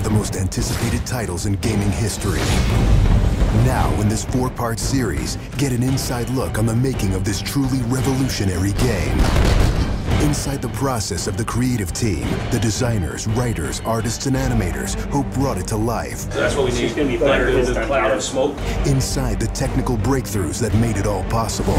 the most anticipated titles in gaming history. Now, in this 4-part series, get an inside look on the making of this truly revolutionary game. Inside the process of the creative team, the designers, writers, artists, and animators who brought it to life. So that's what we need. It's going to be better than the cloud of smoke. Inside the technical breakthroughs that made it all possible.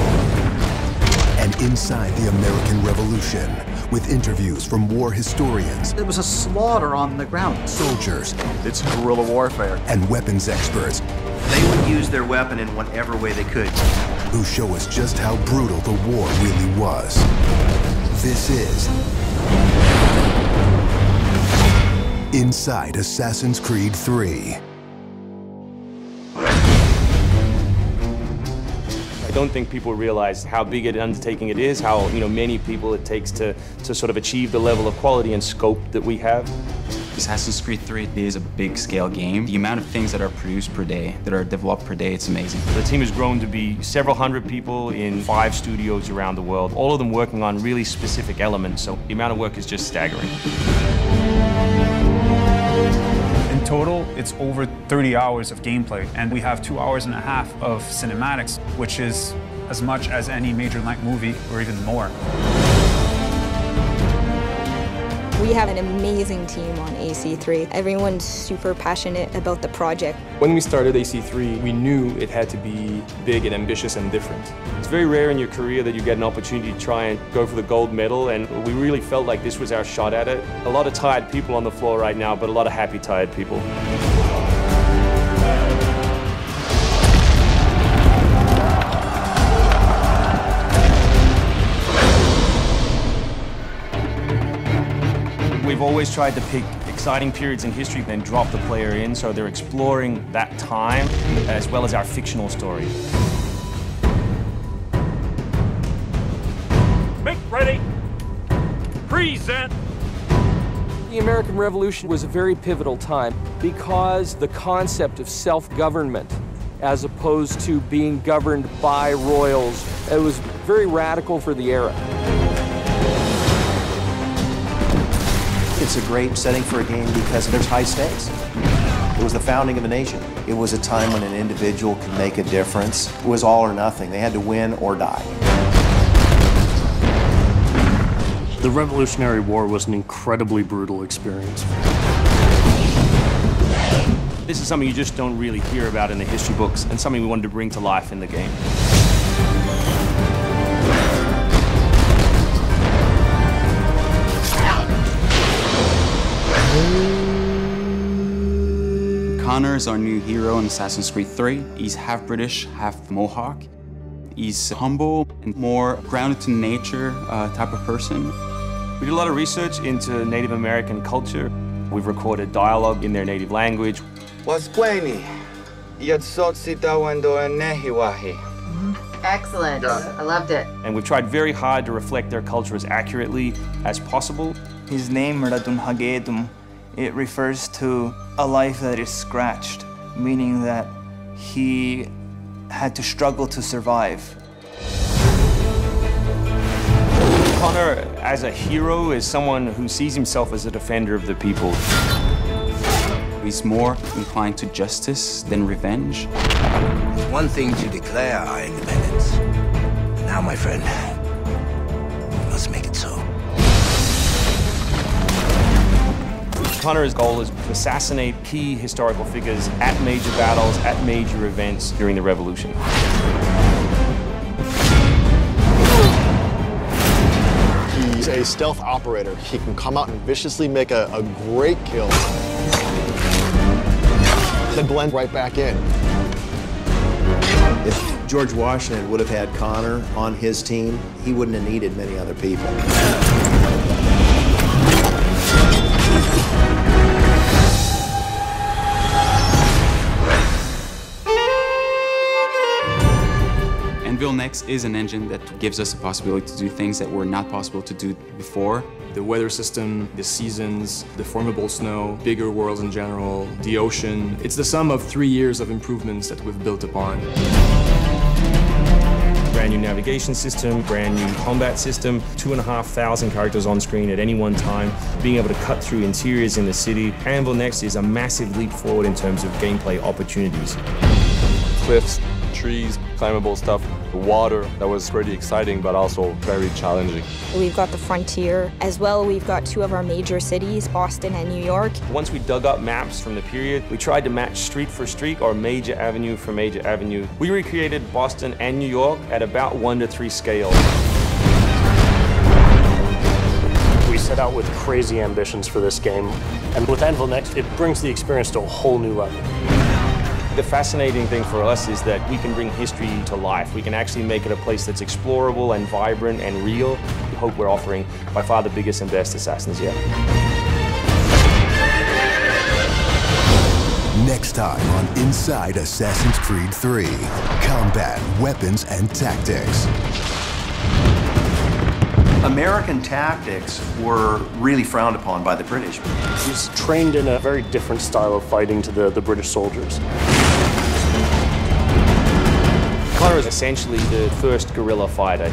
And inside the American Revolution, with interviews from war historians. It was a slaughter on the ground. Soldiers. It's guerrilla warfare. And weapons experts. They would use their weapon in whatever way they could. Who show us just how brutal the war really was. This is Inside Assassin's Creed 3. I don't think people realize how big an undertaking it is, how many people it takes to sort of achieve the level of quality and scope that we have. Assassin's Creed 3 is a big-scale game. The amount of things that are produced per day, that are developed per day, it's amazing. The team has grown to be several hundred people in 5 studios around the world, all of them working on really specific elements, so the amount of work is just staggering. In total, it's over 30 hours of gameplay, and we have 2.5 hours of cinematics, which is as much as any major length movie, or even more. We have an amazing team on AC3. Everyone's super passionate about the project. When we started AC3, we knew it had to be big and ambitious and different. It's very rare in your career that you get an opportunity to try and go for the gold medal, and we really felt like this was our shot at it. A lot of tired people on the floor right now, but a lot of happy, tired people. We've always tried to pick exciting periods in history and drop the player in, so they're exploring that time as well as our fictional story. Make ready. Present. The American Revolution was a very pivotal time because the concept of self-government as opposed to being governed by royals, it was very radical for the era. It's a great setting for a game because there's high stakes. It was the founding of a nation. It was a time when an individual could make a difference. It was all or nothing. They had to win or die. The Revolutionary War was an incredibly brutal experience. This is something you just don't really hear about in the history books, and something we wanted to bring to life in the game. Connor is our new hero in Assassin's Creed 3. He's half British, half Mohawk. He's humble and more grounded to nature type of person. We did a lot of research into Native American culture. We've recorded dialogue in their native language. Excellent. I loved it. And we've tried very hard to reflect their culture as accurately as possible. His name, Radun Hagedum, it refers to a life that is scratched, meaning that he had to struggle to survive. Connor, as a hero, is someone who sees himself as a defender of the people. He's more inclined to justice than revenge. It's one thing to declare our independence. Now, my friend, we must make it so. Connor's goal is to assassinate key historical figures at major battles, at major events during the Revolution. He's a stealth operator. He can come out and viciously make a great kill, then blend right back in. If George Washington would have had Connor on his team, he wouldn't have needed many other people. ANVILNEXT is an engine that gives us the possibility to do things that were not possible to do before. The weather system, the seasons, the formable snow, bigger worlds in general, the ocean. It's the sum of 3 years of improvements that we've built upon. Brand brand new navigation system, brand new combat system, 2,500 characters on screen at any one time, being able to cut through interiors in the city. ANVILNEXT is a massive leap forward in terms of gameplay opportunities. Cliffs, trees, climbable stuff, water. That was pretty exciting, but also very challenging. We've got the frontier. As well, we've got two of our major cities, Boston and New York. Once we dug up maps from the period, we tried to match street for street or major avenue for major avenue. We recreated Boston and New York at about 1:3 scale. We set out with crazy ambitions for this game, and with ANVILNEXT, it brings the experience to a whole new level. The fascinating thing for us is that we can bring history to life. We can actually make it a place that's explorable and vibrant and real. We hope we're offering by far the biggest and best Assassins yet. Next time on Inside Assassin's Creed 3, combat, weapons, and tactics. American tactics were really frowned upon by the British. He's trained in a very different style of fighting to the British soldiers. Connor is essentially the first guerrilla fighter.